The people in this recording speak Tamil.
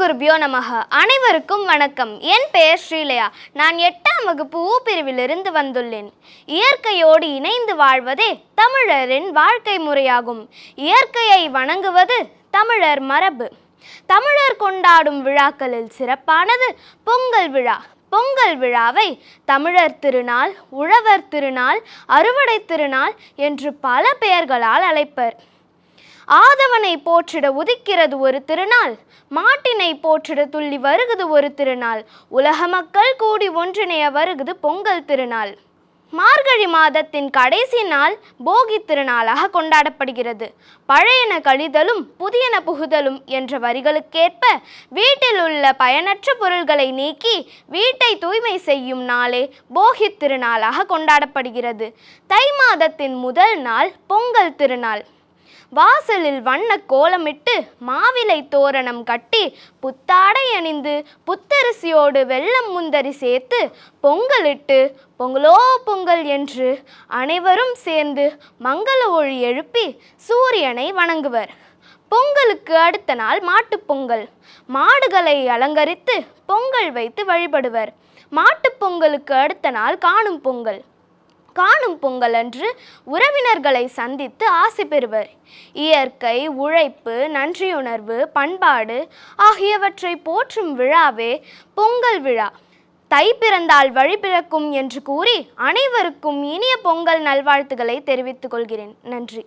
குருபியோ நமக. அனைவருக்கும் வணக்கம். என் பெயர் ஸ்ரீலயா. நான் 8ஆம் வகுப்பு பிரிவிலிருந்து வந்துள்ளேன். இயற்கையோடு இணைந்து வாழ்வதே தமிழரின் வாழ்க்கை முறையாகும். இயற்கையை வணங்குவது தமிழர் மரபு. தமிழர் கொண்டாடும் விழாக்களில் சிறப்பானது பொங்கல் விழா. பொங்கல் விழாவை தமிழர் திருநாள், உழவர் திருநாள், அறுவடை திருநாள் என்று பல பெயர்களால் அழைப்பர். ஆதவனை போற்றிட உதிக்கிறது ஒரு திருநாள், மாட்டினை போற்றிட துள்ளி வருகுது ஒரு திருநாள், உலக மக்கள் கூடி ஒன்றிணைய வருகுது பொங்கல் திருநாள். மார்கழி மாதத்தின் கடைசி நாள் போகி திருநாளாக கொண்டாடப்படுகிறது. பழையன கழிதலும் புதியன புகுதலும் என்ற வரிகளுக்கேற்ப வீட்டில் உள்ள பயனற்ற பொருள்களை நீக்கி வீட்டை தூய்மை செய்யும் நாளே போகி திருநாளாக கொண்டாடப்படுகிறது. தை மாதத்தின் முதல் நாள் பொங்கல் திருநாள். வாசலில் வண்ண கோலமிட்டு மாவிலை தோரணம் கட்டி புத்தாடை அணிந்து புத்தரிசியோடு வெல்லம் முந்தரி சேர்த்து பொங்கலிட்டு பொங்கலோ பொங்கல் என்று அனைவரும் சேர்ந்து மங்கள ஒளி எழுப்பி சூரியனை வணங்குவர். பொங்கலுக்கு அடுத்த நாள் மாட்டுப்பொங்கல். மாடுகளை அலங்கரித்து பொங்கல் வைத்து வழிபடுவர். மாட்டுப்பொங்கலுக்கு அடுத்த நாள் காணும் பொங்கல். காணும் பொங்கல் அன்று உறவினர்களை சந்தித்து ஆசி பெறுவர். இயற்கை, உழைப்பு, நன்றியுணர்வு, பண்பாடு ஆகியவற்றை போற்றும் விழாவே பொங்கல் விழா. தை பிறந்தால் வழி பிறக்கும் என்று கூறி அனைவருக்கும் இனிய பொங்கல் நல்வாழ்த்துக்களை தெரிவித்துக் கொள்கிறேன். நன்றி.